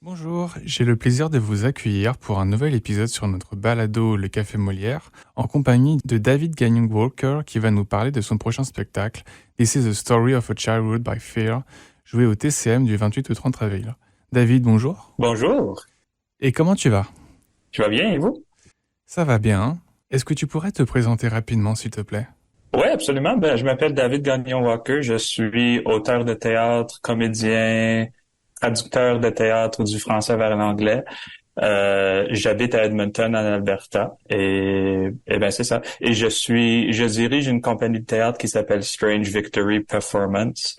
Bonjour, j'ai le plaisir de vous accueillir pour un nouvel épisode sur notre balado Le Café Molière, en compagnie de David Gagnon-Walker qui va nous parler de son prochain spectacle This is a Story of a Childhood by Fear, joué au TCM du 28 au 30 avril. David, bonjour. Bonjour. Et comment tu vas? Tu vas bien et vous? Ça va bien. Est-ce que tu pourrais te présenter rapidement, s'il te plaît? Oui, absolument. Je m'appelle David Gagnon-Walker. Je suis auteur de théâtre, comédien, traducteur de théâtre du français vers l'anglais. J'habite à Edmonton, en Alberta. Et c'est ça. Et je dirige une compagnie de théâtre qui s'appelle Strange Victory Performance,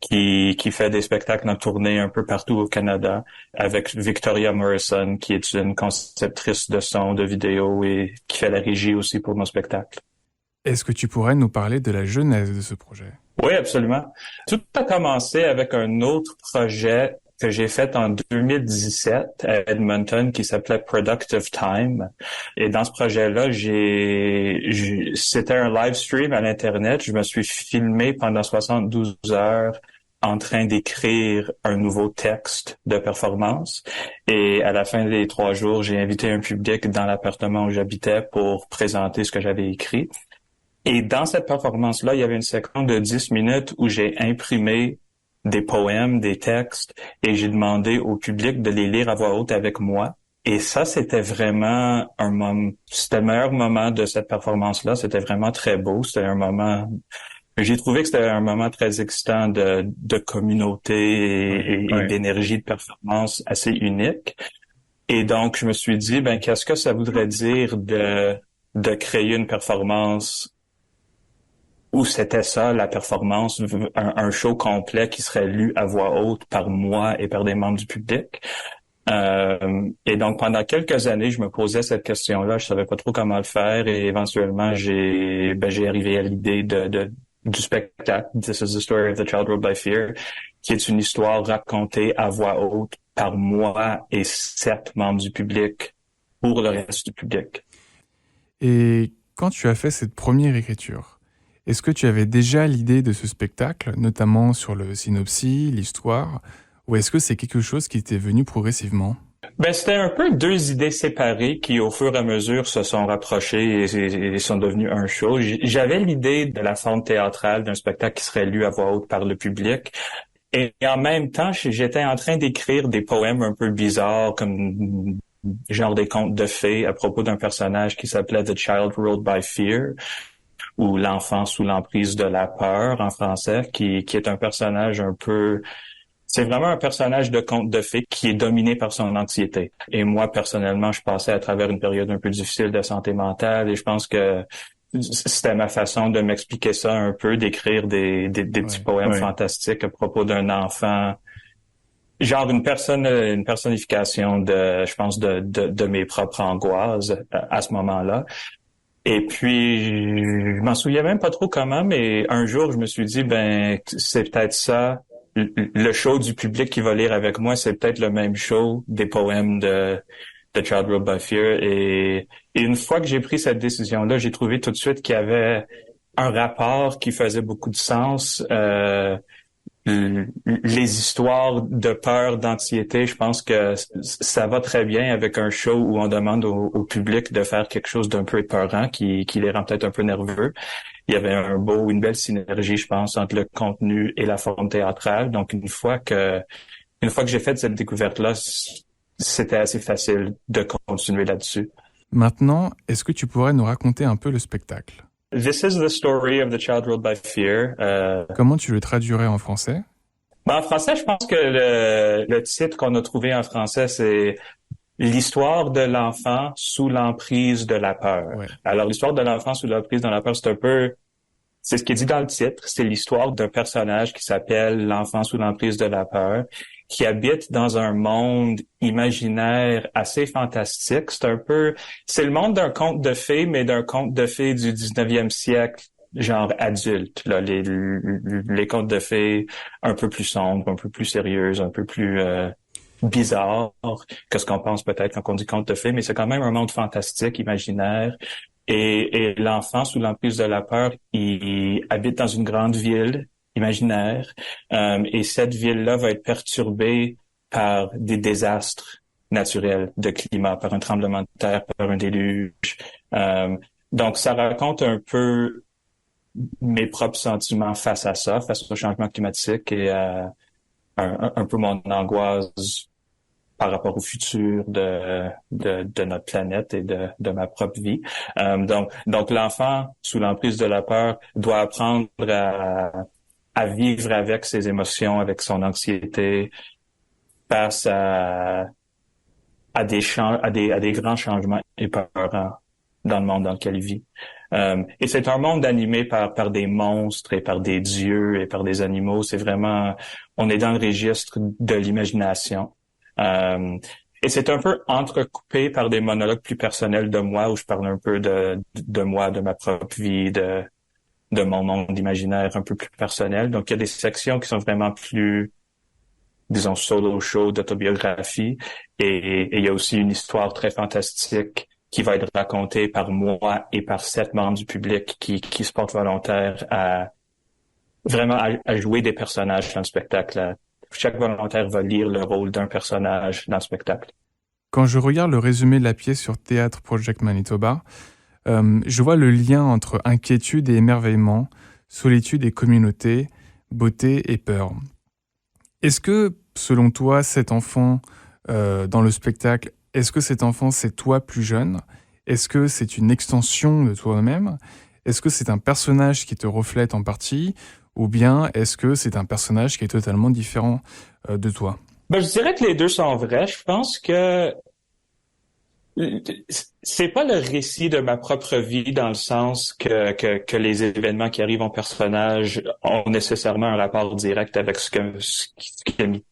qui fait des spectacles en tournée un peu partout au Canada, avec Victoria Morrison, qui est une conceptrice de son, de vidéo et qui fait la régie aussi pour nos spectacles. Est-ce que tu pourrais nous parler de la genèse de ce projet? Oui, absolument. Tout a commencé avec un autre projet que j'ai fait en 2017 à Edmonton qui s'appelait Productive Time. Et dans ce projet-là, c'était un live stream à l'Internet. Je me suis filmé pendant 72 heures en train d'écrire un nouveau texte de performance. Et à la fin des 3 jours, j'ai invité un public dans l'appartement où j'habitais pour présenter ce que j'avais écrit. Et dans cette performance-là, il y avait une séquence de 10 minutes où j'ai imprimé des poèmes, des textes, et j'ai demandé au public de les lire à voix haute avec moi. Et ça, c'était vraiment c'était le meilleur moment de cette performance-là. C'était vraiment très beau. C'était un moment, j'ai trouvé que c'était un moment très excitant de communauté et d'énergie de performance assez unique. Et donc, je me suis dit, qu'est-ce que ça voudrait dire de créer une performance où c'était ça, la performance, un show complet qui serait lu à voix haute par moi et par des membres du public. Et donc, pendant quelques années, je me posais cette question-là. Je savais pas trop comment le faire et éventuellement, j'ai arrivé à l'idée du spectacle This is the Story of the Child Ruled by Fear, qui est une histoire racontée à voix haute par moi et 7 membres du public pour le reste du public. Et quand tu as fait cette première écriture, est-ce que tu avais déjà l'idée de ce spectacle, notamment sur le synopsis, l'histoire, ou est-ce que c'est quelque chose qui t'est venu progressivement? C'était un peu 2 idées séparées qui, au fur et à mesure, se sont rapprochées et sont devenues un show. J'avais l'idée de la forme théâtrale d'un spectacle qui serait lu à voix haute par le public. Et en même temps, j'étais en train d'écrire des poèmes un peu bizarres, comme genre des contes de fées à propos d'un personnage qui s'appelait The Child Ruled by Fear, ou l'enfant sous l'emprise de la peur en français, qui est un personnage un peu... C'est vraiment un personnage de conte de fées qui est dominé par son anxiété. Et moi, personnellement, je passais à travers une période un peu difficile de santé mentale et je pense que c'était ma façon de m'expliquer ça un peu, d'écrire des petits poèmes fantastiques à propos d'un enfant, genre une personnification je pense, de mes propres angoisses à ce moment-là. Et puis, je m'en souviens même pas trop comment, mais un jour, je me suis dit, c'est peut-être ça, le show du public qui va lire avec moi, c'est peut-être le même show des poèmes de Child Ruled by Fear. Et une fois que j'ai pris cette décision-là, j'ai trouvé tout de suite qu'il y avait un rapport qui faisait beaucoup de sens. Les histoires de peur, d'anxiété, je pense que ça va très bien avec un show où on demande au public de faire quelque chose d'un peu épeurant qui les rend peut-être un peu nerveux. Il y avait une belle synergie, je pense, entre le contenu et la forme théâtrale. Donc, une fois que j'ai fait cette découverte-là, c'était assez facile de continuer là-dessus. Maintenant, est-ce que tu pourrais nous raconter un peu le spectacle? This is the story of the child ruled by fear. Comment tu le traduirais en français? En français, je pense que le titre qu'on a trouvé en français, c'est l'histoire de l'enfant sous l'emprise de la peur. Ouais. Alors, l'histoire de l'enfant sous l'emprise de la peur, c'est ce qui est dit dans le titre. C'est l'histoire d'un personnage qui s'appelle l'enfant sous l'emprise de la peur, qui habite dans un monde imaginaire assez fantastique. C'est le monde d'un conte de fées, mais d'un conte de fées du 19e siècle, genre adulte, là, les contes de fées un peu plus sombres, un peu plus sérieuses, un peu plus bizarres que ce qu'on pense peut-être quand on dit conte de fées, mais c'est quand même un monde fantastique, imaginaire. Et l'enfant sous l'emprise de la peur, il habite dans une grande ville imaginaire. Et cette ville-là va être perturbée par des désastres naturels de climat, par un tremblement de terre, par un déluge. Donc, ça raconte un peu mes propres sentiments face à ça, face au changement climatique et un peu mon angoisse par rapport au futur de notre planète et de ma propre vie. Donc l'enfant, sous l'emprise de la peur, doit apprendre à vivre avec ses émotions, avec son anxiété, face à des grands changements épeurants dans le monde dans lequel il vit. Et c'est un monde animé par des monstres et par des dieux et par des animaux. C'est vraiment, on est dans le registre de l'imagination. Et c'est un peu entrecoupé par des monologues plus personnels de moi où je parle un peu de moi, de ma propre vie, de mon monde imaginaire un peu plus personnel. Donc, il y a des sections qui sont vraiment plus, disons, solo show, d'autobiographie. Et il y a aussi une histoire très fantastique qui va être racontée par moi et par 7 membres du public qui se portent volontaires à jouer des personnages dans le spectacle. Chaque volontaire va lire le rôle d'un personnage dans le spectacle. Quand je regarde le résumé de la pièce sur Théâtre Project Manitoba, je vois le lien entre inquiétude et émerveillement, solitude et communauté, beauté et peur. Est-ce que, selon toi, cet enfant dans le spectacle, est-ce que cet enfant c'est toi plus jeune? Est-ce que c'est une extension de toi-même? Est-ce que c'est un personnage qui te reflète en partie? Ou bien est-ce que c'est un personnage qui est totalement différent de toi? Ben, je dirais que les deux sont vrais. Je pense que c'est pas le récit de ma propre vie dans le sens que les événements qui arrivent en personnage ont nécessairement un rapport direct avec ce qui est mis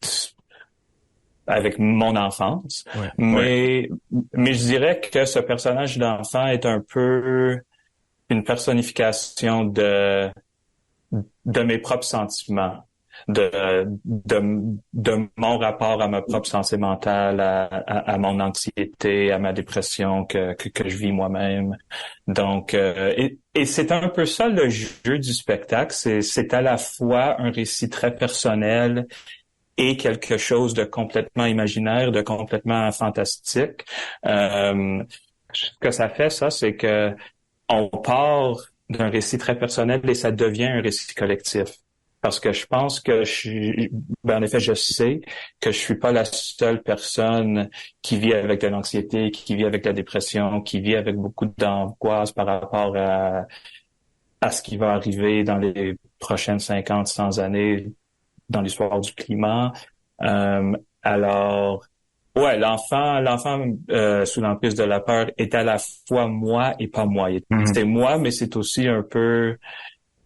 avec mon enfance. Ouais. Mais je dirais que ce personnage d'enfant est un peu une personnification de mes propres sentiments, de mon rapport à ma propre santé mentale, à mon anxiété, à ma dépression que je vis moi-même. Donc, et c'est un peu ça le jeu du spectacle. C'est à la fois un récit très personnel et quelque chose de complètement imaginaire, de complètement fantastique. Ce que ça fait, ça, c'est que on part d'un récit très personnel et ça devient un récit collectif. Parce que je pense que en effet, je sais que je suis pas la seule personne qui vit avec de l'anxiété, qui vit avec la dépression, qui vit avec beaucoup d'angoisse par rapport à ce qui va arriver dans les prochaines 50, 100 années dans l'histoire du climat. Alors, ouais, l'enfant sous l'emprise de la peur est à la fois moi et pas moi. C'est moi, mais c'est aussi un peu,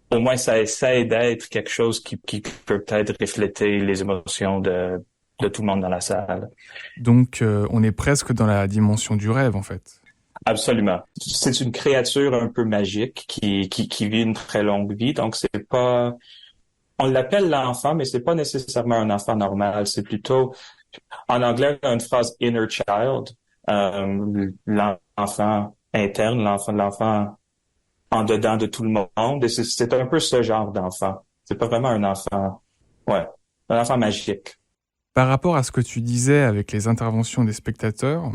au moins ça essaie d'être quelque chose qui peut peut-être refléter les émotions de tout le monde dans la salle. Donc, on est presque dans la dimension du rêve, en fait. Absolument. C'est une créature un peu magique qui vit une très longue vie, donc c'est pas, on l'appelle l'enfant, mais c'est pas nécessairement un enfant normal. C'est plutôt, en anglais, on a une phrase inner child, l'enfant interne, l'enfant en dedans de tout le monde. Et c'est un peu ce genre d'enfant. C'est pas vraiment un enfant, ouais, un enfant magique. Par rapport à ce que tu disais avec les interventions des spectateurs,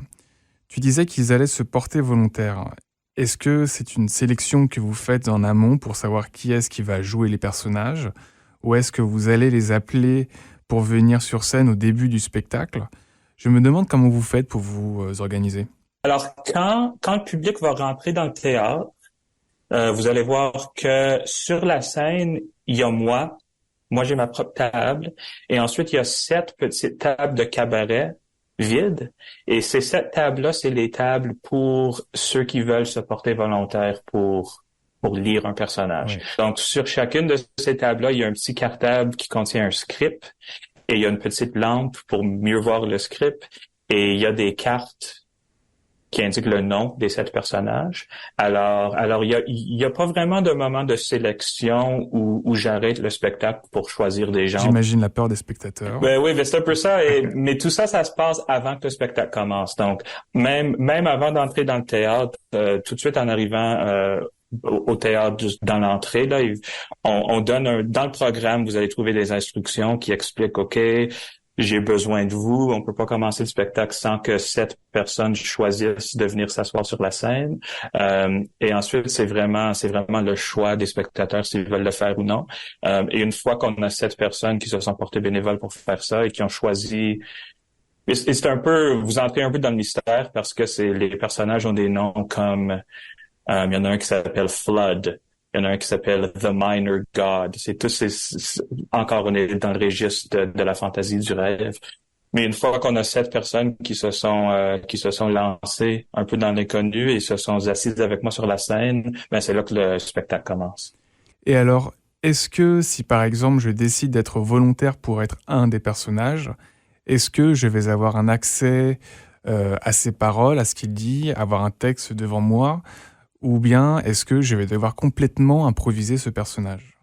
tu disais qu'ils allaient se porter volontaires. Est-ce que c'est une sélection que vous faites en amont pour savoir qui est-ce qui va jouer les personnages? Ou est-ce que vous allez les appeler pour venir sur scène au début du spectacle? Je me demande comment vous faites pour vous organiser. Alors, quand le public va rentrer dans le théâtre, vous allez voir que sur la scène, il y a moi. Moi, j'ai ma propre table. Et ensuite, il y a 7 petites tables de cabaret vides. Et ces 7 tables-là, c'est les tables pour ceux qui veulent se porter volontaires pour lire un personnage. Oui. Donc, sur chacune de ces tables-là, il y a un petit cartable qui contient un script et il y a une petite lampe pour mieux voir le script et il y a des cartes qui indiquent le nom des 7 personnages. Alors, il y a pas vraiment de moment de sélection où j'arrête le spectacle pour choisir des gens. J'imagine la peur des spectateurs. Ben oui, c'est un peu ça. Mais tout ça, ça se passe avant que le spectacle commence. Donc, même avant d'entrer dans le théâtre, tout de suite en arrivant au théâtre dans l'entrée. Là, on donne dans le programme, vous allez trouver des instructions qui expliquent, OK, j'ai besoin de vous. On peut pas commencer le spectacle sans que cette personne choisisse de venir s'asseoir sur la scène. Et ensuite, c'est vraiment le choix des spectateurs s'ils veulent le faire ou non. Et une fois qu'on a 7 personnes qui se sont portées bénévoles pour faire ça et qui ont choisi. Et c'est un peu, vous entrez un peu dans le mystère parce que les personnages ont des noms comme, il y en a un qui s'appelle Flood. Il y en a un qui s'appelle The Minor God. Encore, on est dans le registre de la fantaisie du rêve. Mais une fois qu'on a 7 personnes qui se sont lancées un peu dans l'inconnu et se sont assises avec moi sur la scène, ben c'est là que le spectacle commence. Et alors, est-ce que si par exemple je décide d'être volontaire pour être un des personnages, est-ce que je vais avoir un accès à ses paroles, à ce qu'il dit, avoir un texte devant moi? Ou bien est-ce que je vais devoir complètement improviser ce personnage?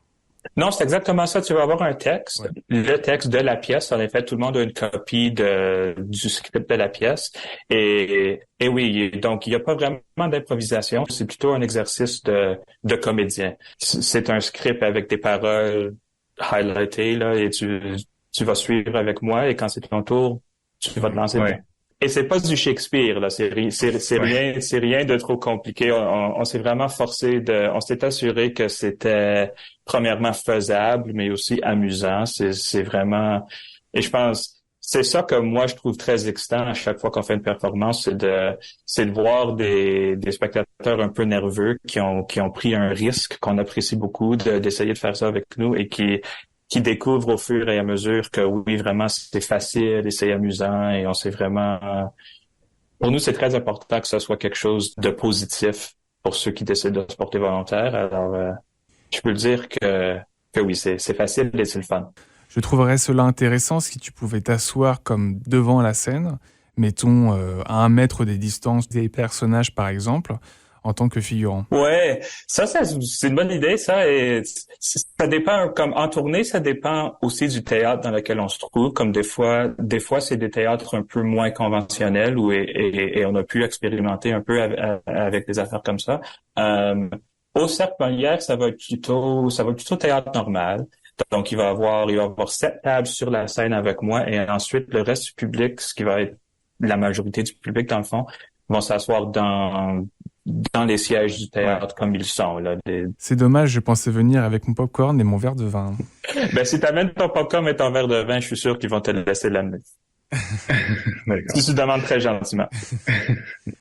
Non, c'est exactement ça. Tu vas avoir un texte, Ouais. le texte de la pièce. En effet, tout le monde a une copie du script de la pièce. Et oui, donc il n'y a pas vraiment d'improvisation. C'est plutôt un exercice de comédien. C'est un script avec des paroles highlightées, là, et tu vas suivre avec moi. Et quand c'est ton tour, tu vas te lancer dedans. Et c'est pas du Shakespeare, là. C'est rien de trop compliqué. On s'est vraiment on s'est assuré que c'était premièrement faisable, mais aussi amusant. C'est vraiment, et je pense, c'est ça que moi je trouve très excitant à chaque fois qu'on fait une performance, c'est de voir des spectateurs un peu nerveux qui ont pris un risque qu'on apprécie beaucoup d'essayer de faire ça avec nous et qui découvrent au fur et à mesure que oui, vraiment, c'est facile et c'est amusant et on sait vraiment... Pour nous, c'est très important que ce soit quelque chose de positif pour ceux qui décident de se porter volontaire. Alors, je peux le dire que oui, c'est facile et c'est le fun. Je trouverais cela intéressant si tu pouvais t'asseoir comme devant la scène, mettons à 1 mètre des distances des personnages par exemple, en tant que figurant. Ouais, ça c'est une bonne idée, ça. Et ça dépend, comme en tournée, ça dépend aussi du théâtre dans lequel on se trouve. Comme des fois c'est des théâtres un peu moins conventionnels et on a pu expérimenter un peu avec des affaires comme ça. Au Cercle Molière, ça va être plutôt théâtre normal. Donc il va y avoir 7 tables sur la scène avec moi et ensuite le reste du public, ce qui va être la majorité du public dans le fond, vont s'asseoir dans les sièges du théâtre comme ils sont. Là. C'est dommage, je pensais venir avec mon popcorn et mon verre de vin. Ben, si t'amènes ton popcorn et ton verre de vin, je suis sûr qu'ils vont te laisser l'amener. Si tu demandes très gentiment.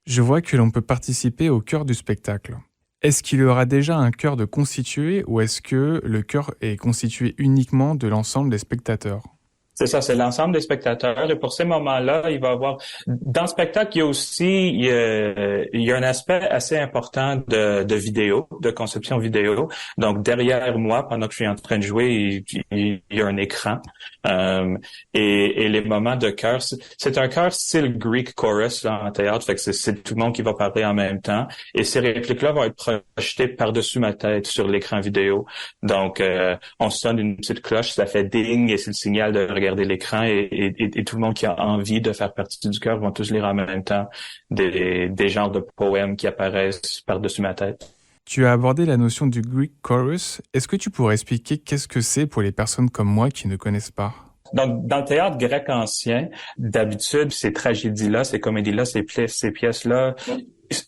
Je vois que l'on peut participer au chœur du spectacle. Est-ce qu'il y aura déjà un chœur de constitué ou est-ce que le chœur est constitué uniquement de l'ensemble des spectateurs? C'est ça, c'est l'ensemble des spectateurs. Et pour ces moments-là, il va y avoir... Dans le spectacle, il y a un aspect assez important de vidéo, de conception vidéo. Donc, derrière moi, pendant que je suis en train de jouer, il y a un écran. Et les moments de chœur, c'est un chœur style Greek chorus là, en théâtre. Fait que c'est tout le monde qui va parler en même temps. Et ces répliques-là vont être projetées par-dessus ma tête sur l'écran vidéo. Donc, on sonne une petite cloche, ça fait ding et c'est le signal de regarder l'écran et tout le monde qui a envie de faire partie du chœur vont tous lire en même temps des genres de poèmes qui apparaissent par-dessus ma tête. Tu as abordé la notion du Greek chorus. Est-ce que tu pourrais expliquer qu'est-ce que c'est pour les personnes comme moi qui ne connaissent pas? Donc, dans le théâtre grec ancien, d'habitude, ces tragédies-là, ces comédies-là, ces pièces-là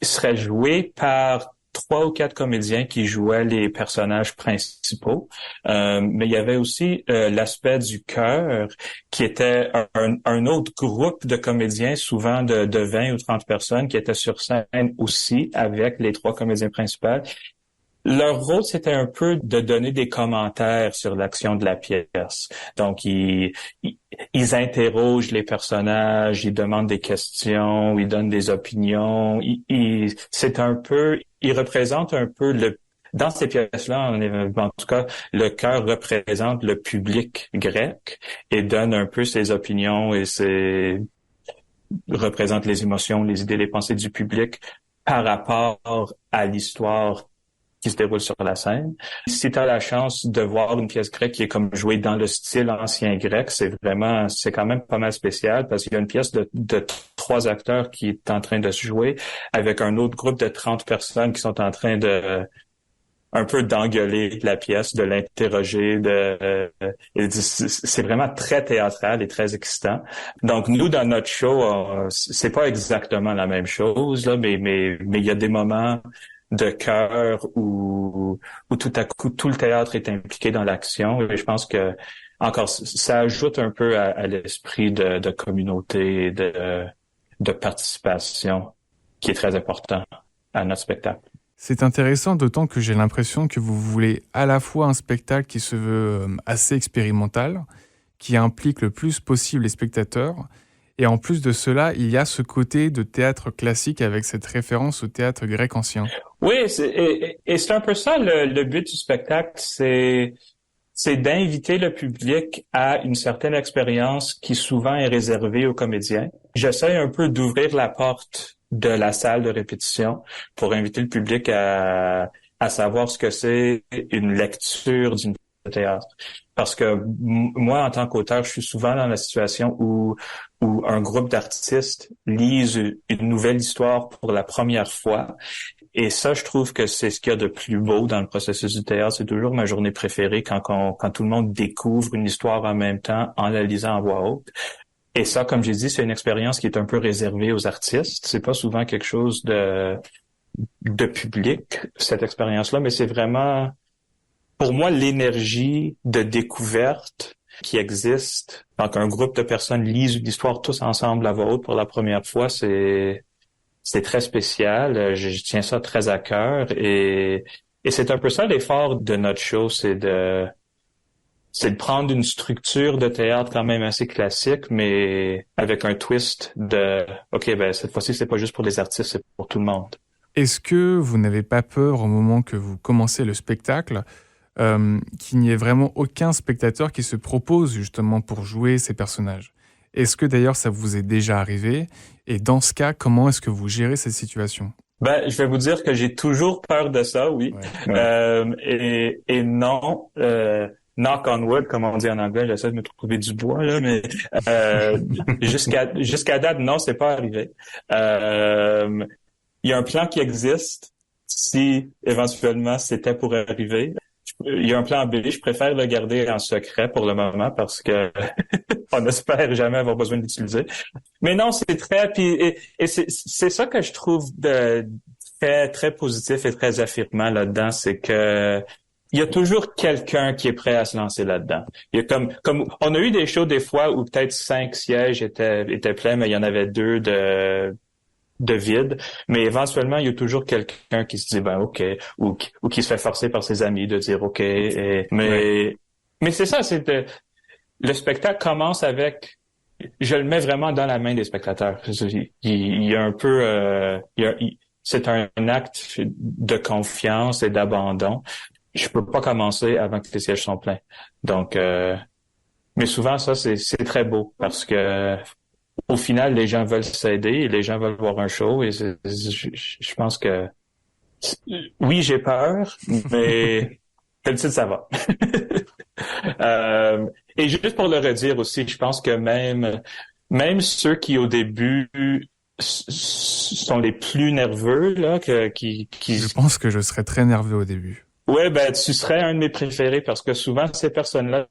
seraient jouées par 3 ou 4 comédiens qui jouaient les personnages principaux. Mais il y avait aussi l'aspect du chœur qui était un autre groupe de comédiens, souvent de 20 ou 30 personnes qui étaient sur scène aussi avec les 3 comédiens principaux. Leur rôle, c'était un peu de donner des commentaires sur l'action de la pièce. Donc, ils interrogent les personnages, ils demandent des questions, ils donnent des opinions. Ils représentent un peu dans ces pièces-là, en tout cas, le chœur représente le public grec et donne un peu ses opinions et représente les émotions, les idées, les pensées du public par rapport à l'histoire qui se déroule sur la scène. Si tu as la chance de voir une pièce grecque qui est comme jouée dans le style ancien grec, c'est quand même pas mal spécial parce qu'il y a une pièce de 3 acteurs qui est en train de se jouer avec un autre groupe de 30 personnes qui sont en train de un peu d'engueuler la pièce, de l'interroger, c'est vraiment très théâtral et très excitant. Donc nous dans notre show, c'est pas exactement la même chose là, mais il y a des moments de cœur où tout à coup tout le théâtre est impliqué dans l'action et je pense que encore ça ajoute un peu à l'esprit de communauté et de participation qui est très important à notre spectacle. C'est intéressant, d'autant que j'ai l'impression que vous voulez à la fois un spectacle qui se veut assez expérimental, qui implique le plus possible les spectateurs, et en plus de cela, il y a ce côté de théâtre classique avec cette référence au théâtre grec ancien. Oui, et c'est un peu ça le but du spectacle, c'est d'inviter le public à une certaine expérience qui souvent est réservée aux comédiens. J'essaie un peu d'ouvrir la porte de la salle de répétition pour inviter le public à savoir ce que c'est une lecture d'une pièce de théâtre. Parce que moi, en tant qu'auteur, je suis souvent dans la situation où un groupe d'artistes lisent une nouvelle histoire pour la première fois. Et ça, je trouve que c'est ce qu'il y a de plus beau dans le processus du théâtre. C'est toujours ma journée préférée quand tout le monde découvre une histoire en même temps en la lisant à voix haute. Et ça, comme j'ai dit, c'est une expérience qui est un peu réservée aux artistes. C'est pas souvent quelque chose de public, cette expérience-là, mais c'est vraiment, pour moi, l'énergie de découverte qui existe quand un groupe de personnes lisent une histoire tous ensemble à voix haute pour la première fois, c'est très spécial. Je tiens ça très à cœur et c'est un peu ça l'effort de notre show, c'est de prendre une structure de théâtre quand même assez classique, mais avec un twist de OK, ben cette fois-ci, c'est pas juste pour les artistes, c'est pour tout le monde. Est-ce que vous n'avez pas peur au moment que vous commencez le spectacle qu'il n'y ait vraiment aucun spectateur qui se propose justement pour jouer ces personnages? Est-ce que d'ailleurs ça vous est déjà arrivé? Et dans ce cas, comment est-ce que vous gérez cette situation? Ben, je vais vous dire que j'ai toujours peur de ça, oui. Ouais. Et non, knock on wood, comme on dit en anglais, j'essaie de me trouver du bois, là, mais jusqu'à date, non, c'est pas arrivé. Il y a un plan qui existe si éventuellement c'était pour arriver. Il y a un plan B, je préfère le garder en secret pour le moment parce que on n'espère jamais avoir besoin de l'utiliser. Mais non, c'est très et c'est ça que je trouve de très très positif et très affirmant là-dedans, c'est que il y a toujours quelqu'un qui est prêt à se lancer là-dedans. Il y a comme on a eu des shows des fois où peut-être 5 sièges étaient pleins, mais il y en avait 2 de vide, mais éventuellement, il y a toujours quelqu'un qui se dit, ben, OK, ou qui se fait forcer par ses amis de dire, OK, mais c'est ça, le spectacle commence avec, je le mets vraiment dans la main des spectateurs. Il y a un peu, c'est un acte de confiance et d'abandon. Je peux pas commencer avant que les sièges sont pleins. Donc, mais souvent, ça, c'est très beau parce que, au final, les gens veulent s'aider et les gens veulent voir un show et je pense que oui, j'ai peur, mais d'habitude, ça va. Et juste pour le redire aussi, je pense que même ceux qui au début sont les plus nerveux là, qui Je pense que je serais très nerveux au début. ouais, ben tu serais un de mes préférés parce que souvent ces personnes-là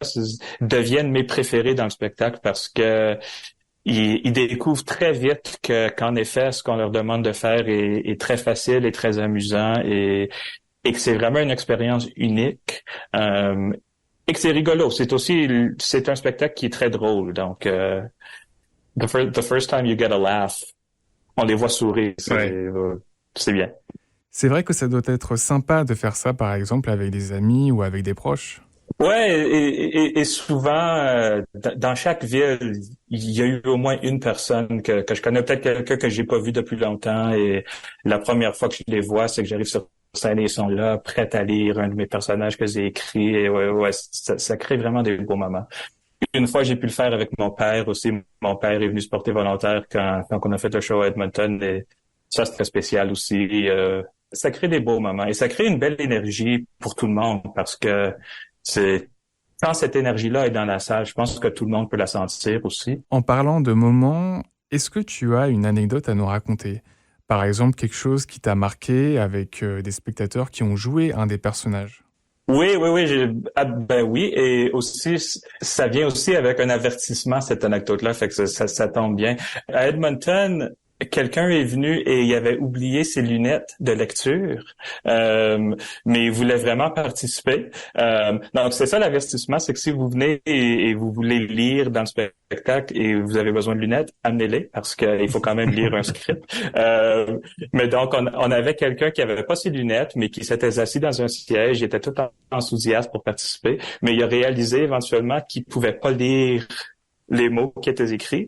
deviennent mes préférés dans le spectacle parce que ils découvrent très vite qu'en effet, ce qu'on leur demande de faire est très facile et très amusant et que c'est vraiment une expérience unique et que c'est rigolo. C'est un spectacle qui est très drôle. Donc, the first time you get a laugh, on les voit sourire. C'est bien. C'est vrai que ça doit être sympa de faire ça, par exemple, avec des amis ou avec des proches. Ouais, et souvent, dans chaque ville, il y a eu au moins une personne que je connais, peut-être quelqu'un que j'ai pas vu depuis longtemps, et la première fois que je les vois, c'est que j'arrive sur scène et ils sont là, prêts à lire un de mes personnages que j'ai écrit, et ouais, ça crée vraiment des beaux moments. Une fois, j'ai pu le faire avec mon père aussi. Mon père est venu se porter volontaire quand on a fait le show à Edmonton, et ça, c'est très spécial aussi. Ça crée des beaux moments, et ça crée une belle énergie pour tout le monde, parce que c'est quand cette énergie-là est dans la salle, je pense que tout le monde peut la sentir aussi. En parlant de moments, est-ce que tu as une anecdote à nous raconter? Par exemple, quelque chose qui t'a marqué avec des spectateurs qui ont joué un des personnages. Oui, ben oui, et aussi, ça vient aussi avec un avertissement, cette anecdote-là, fait que ça tombe bien. À Edmonton, quelqu'un est venu et il avait oublié ses lunettes de lecture, mais il voulait vraiment participer. Donc, c'est ça l'avertissement, c'est que si vous venez et vous voulez lire dans le spectacle et vous avez besoin de lunettes, amenez-les, parce qu'il faut quand même lire un script. Mais donc, on avait quelqu'un qui avait pas ses lunettes, mais qui s'était assis dans un siège, il était tout enthousiaste pour participer, mais il a réalisé éventuellement qu'il pouvait pas lire les mots qui étaient écrits.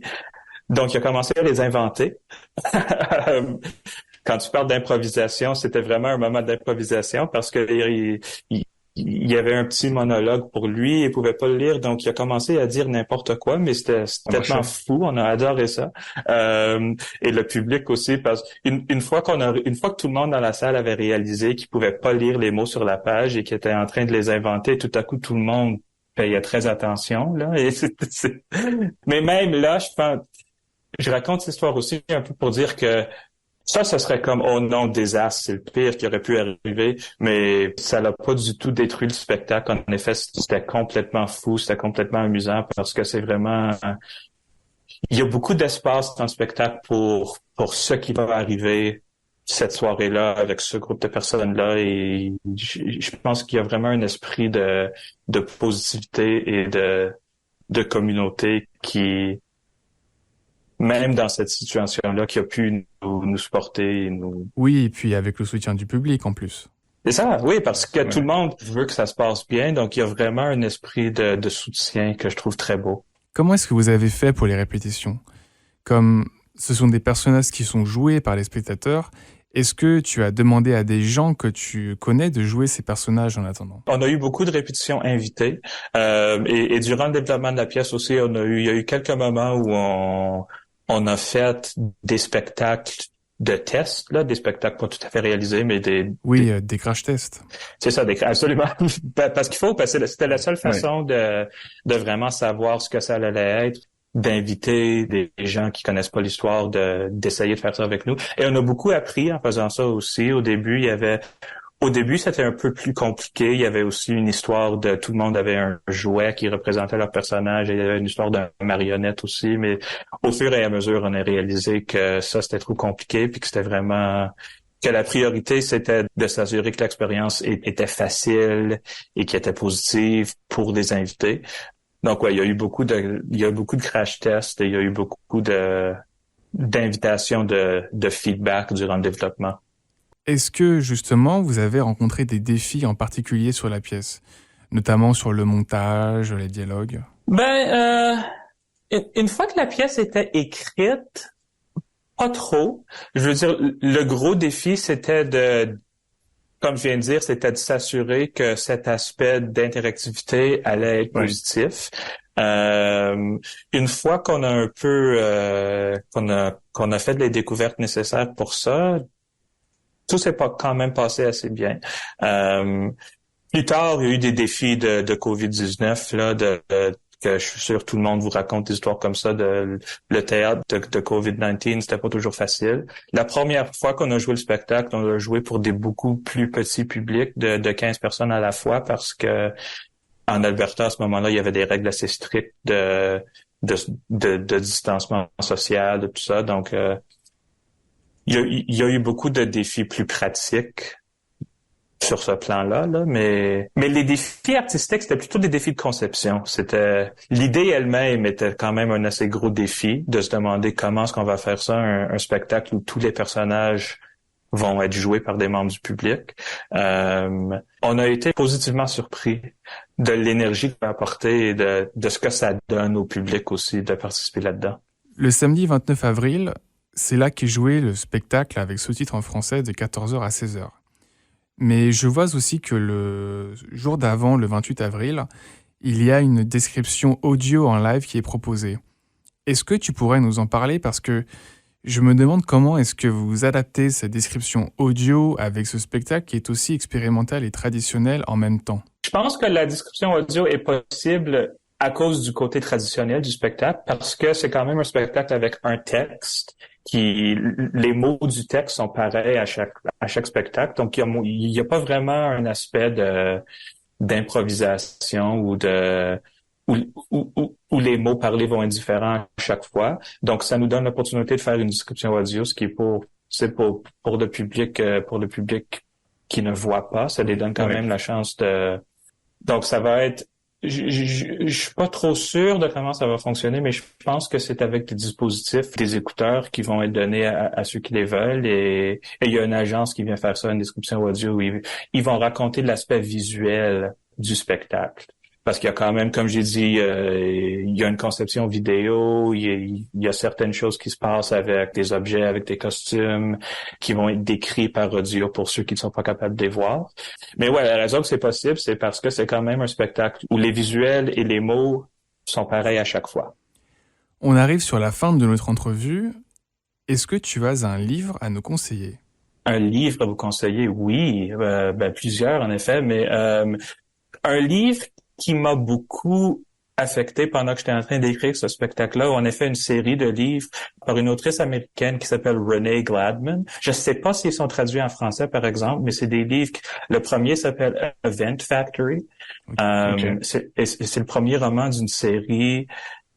Donc, il a commencé à les inventer. Quand tu parles d'improvisation, c'était vraiment un moment d'improvisation parce que il y avait un petit monologue pour lui, il pouvait pas le lire, donc il a commencé à dire n'importe quoi, mais c'était tellement fou, on a adoré ça. Et le public aussi, parce une fois que tout le monde dans la salle avait réalisé qu'il pouvait pas lire les mots sur la page et qu'il était en train de les inventer, tout à coup tout le monde payait très attention là. Mais même là, je raconte cette histoire aussi un peu pour dire que ça serait comme, oh non, désastre, c'est le pire qui aurait pu arriver, mais ça l'a pas du tout détruit le spectacle. En effet, c'était complètement fou, c'était complètement amusant parce que c'est vraiment, il y a beaucoup d'espace dans le spectacle pour ce qui va arriver cette soirée-là avec ce groupe de personnes-là et je pense qu'il y a vraiment un esprit de positivité et de communauté qui, même dans cette situation-là, qui a pu nous supporter et nous... Oui, et puis avec le soutien du public en plus. C'est ça, oui, parce que tout le monde veut que ça se passe bien, donc il y a vraiment un esprit de soutien que je trouve très beau. Comment est-ce que vous avez fait pour les répétitions? Comme ce sont des personnages qui sont joués par les spectateurs, est-ce que tu as demandé à des gens que tu connais de jouer ces personnages en attendant? On a eu beaucoup de répétitions invitées et durant le développement de la pièce aussi, il y a eu quelques moments où on a fait des spectacles de tests, là, des spectacles pas tout à fait réalisés, mais des crash tests. C'est ça, absolument. Parce que c'était la seule façon de vraiment savoir ce que ça allait être, d'inviter des gens qui connaissent pas l'histoire, d'essayer de faire ça avec nous. Et on a beaucoup appris en faisant ça aussi. Au début, c'était un peu plus compliqué. Il y avait aussi une histoire de tout le monde avait un jouet qui représentait leur personnage et il y avait une histoire de marionnette aussi. Mais au fur et à mesure, on a réalisé que ça, c'était trop compliqué puis que c'était vraiment que la priorité, c'était de s'assurer que l'expérience était facile et qui était positive pour les invités. Donc, ouais, il y a beaucoup de crash tests et il y a eu beaucoup d'invitations de feedback durant le développement. Est-ce que, justement, vous avez rencontré des défis en particulier sur la pièce, notamment sur le montage, les dialogues? Une fois que la pièce était écrite, pas trop. Je veux dire, le gros défi, c'était comme je viens de dire, c'était de s'assurer que cet aspect d'interactivité allait être positif. Une fois qu'on a un peu, qu'on a fait les découvertes nécessaires pour ça, tout s'est pas quand même passé assez bien. Plus tard, il y a eu des défis de COVID-19, là, que je suis sûr tout le monde vous raconte des histoires comme ça le théâtre de COVID-19, c'était pas toujours facile. La première fois qu'on a joué le spectacle, on l'a joué pour des beaucoup plus petits publics de 15 personnes à la fois parce que en Alberta, à ce moment-là, il y avait des règles assez strictes de distancement social, de tout ça. Donc, il y a eu beaucoup de défis plus pratiques sur ce plan-là, là, mais les défis artistiques, c'était plutôt des défis de conception. C'était l'idée elle-même était quand même un assez gros défi de se demander comment est-ce qu'on va faire ça, un spectacle où tous les personnages vont être joués par des membres du public. On a été positivement surpris de l'énergie qu'on a apportée et de ce que ça donne au public aussi de participer là-dedans. Le samedi 29 avril, c'est là qu'est joué le spectacle avec sous-titres en français de 14h à 16h. Mais je vois aussi que le jour d'avant, le 28 avril, il y a une description audio en live qui est proposée. Est-ce que tu pourrais nous en parler? Parce que je me demande comment est-ce que vous adaptez cette description audio avec ce spectacle qui est aussi expérimental et traditionnel en même temps. Je pense que la description audio est possible à cause du côté traditionnel du spectacle, parce que c'est quand même un spectacle avec un texte les mots du texte sont pareils à chaque spectacle. Donc, il y a pas vraiment un aspect d'improvisation où les mots parlés vont être différents à chaque fois. Donc, ça nous donne l'opportunité de faire une description audio, ce qui est pour le public qui ne voit pas. Ça les donne quand même la chance donc, ça va être, je suis pas trop sûr de comment ça va fonctionner, mais je pense que c'est avec des dispositifs, des écouteurs qui vont être donnés à ceux qui les veulent et il y a une agence qui vient faire ça, une description audio où ils vont raconter l'aspect visuel du spectacle. Parce qu'il y a quand même, comme j'ai dit, il y a une conception vidéo, il y a certaines choses qui se passent avec des objets, avec des costumes, qui vont être décrits par audio pour ceux qui ne sont pas capables de les voir. Mais ouais, la raison que c'est possible, c'est parce que c'est quand même un spectacle où les visuels et les mots sont pareils à chaque fois. On arrive sur la fin de notre entrevue. Est-ce que tu as un livre à nous conseiller? Un livre à vous conseiller, oui, plusieurs en effet, mais un livre qui m'a beaucoup affecté pendant que j'étais en train d'écrire ce spectacle-là. On a fait une série de livres par une autrice américaine qui s'appelle Renee Gladman. Je sais pas s'ils sont traduits en français, par exemple, mais c'est des livres. Le premier s'appelle Event Factory. Okay. C'est le premier roman d'une série.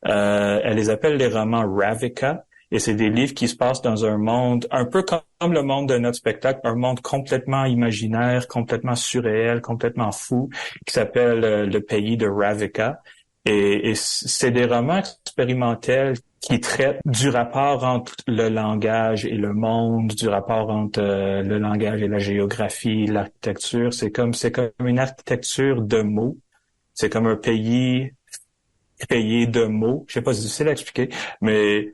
Elle les appelle les romans Ravika. Et c'est des livres qui se passent dans un monde un peu comme le monde de notre spectacle, un monde complètement imaginaire, complètement surréel, complètement fou, qui s'appelle Le pays de Ravika. Et c'est des romans expérimentels qui traitent du rapport entre le langage et le monde, du rapport entre le langage et la géographie, l'architecture. C'est comme une architecture de mots. C'est comme un pays de mots. Je sais pas si c'est difficile à expliquer, mais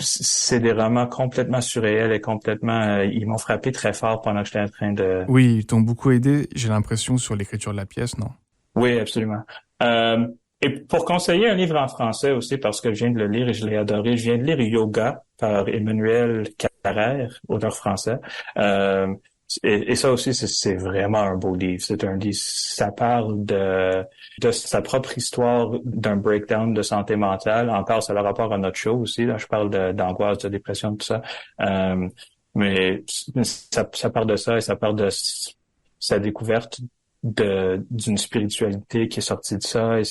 c'est des romans complètement surréels et complètement, ils m'ont frappé très fort pendant que j'étais en train de... Oui, ils t'ont beaucoup aidé, j'ai l'impression, sur l'écriture de la pièce, non? Oui, absolument. Et pour conseiller un livre en français aussi, parce que je viens de le lire et je l'ai adoré, je viens de lire Yoga par Emmanuel Carrère, auteur français. Et ça aussi, c'est vraiment un beau livre. C'est un livre, ça parle de sa propre histoire d'un breakdown de santé mentale. Encore, ça a le rapport à notre show aussi. Là, je parle d'angoisse, de dépression, tout ça. Mais ça parle de ça et ça parle de sa découverte d'une spiritualité qui est sortie de ça. Et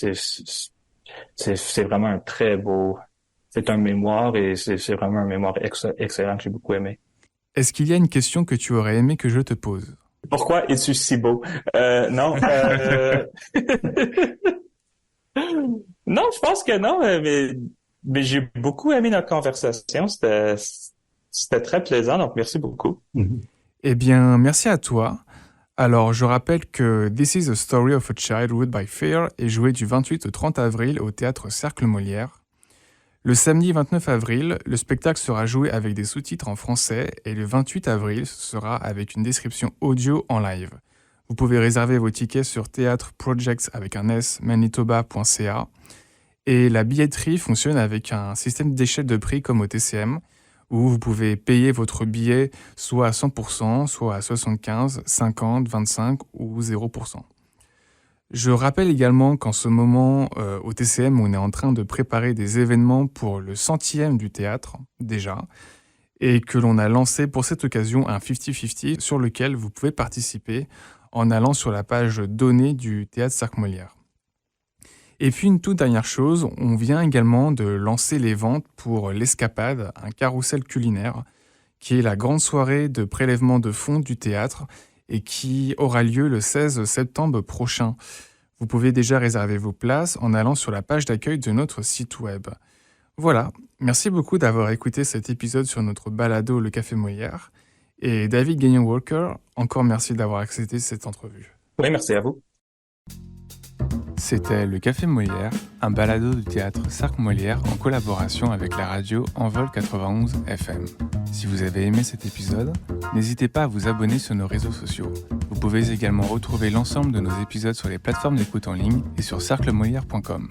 c'est vraiment un très beau... C'est un mémoire et c'est vraiment un mémoire excellent que j'ai beaucoup aimé. Est-ce qu'il y a une question que tu aurais aimé que je te pose? Pourquoi es-tu si beau? Non. Non, je pense que non, mais j'ai beaucoup aimé notre conversation. C'était très plaisant, donc merci beaucoup. Eh bien, merci à toi. Alors, je rappelle que This is a Story of a Childhood by Fear est joué du 28 au 30 avril au théâtre Cercle Molière. Le samedi 29 avril, le spectacle sera joué avec des sous-titres en français et le 28 avril, ce sera avec une description audio en live. Vous pouvez réserver vos tickets sur théâtreprojects avec un S, manitoba.ca. Et la billetterie fonctionne avec un système d'échelle de prix comme au TCM, où vous pouvez payer votre billet soit à 100%, soit à 75%, 50%, 25% ou 0%. Je rappelle également qu'en ce moment, au TCM, on est en train de préparer des événements pour le 100e du théâtre, déjà, et que l'on a lancé pour cette occasion un 50-50 sur lequel vous pouvez participer en allant sur la page données du théâtre Cercle Molière. Et puis une toute dernière chose, on vient également de lancer les ventes pour l'Escapade, un carrousel culinaire, qui est la grande soirée de prélèvement de fonds du théâtre et qui aura lieu le 16 septembre prochain. Vous pouvez déjà réserver vos places en allant sur la page d'accueil de notre site web. Voilà, merci beaucoup d'avoir écouté cet épisode sur notre balado Le Café Molière. Et David Gagnon-Walker, encore merci d'avoir accepté cette entrevue. Oui, merci à vous. C'était Le Café Molière, un balado du théâtre Cercle Molière en collaboration avec la radio Envol 91 FM. Si vous avez aimé cet épisode, n'hésitez pas à vous abonner sur nos réseaux sociaux. Vous pouvez également retrouver l'ensemble de nos épisodes sur les plateformes d'écoute en ligne et sur cerclemolière.com.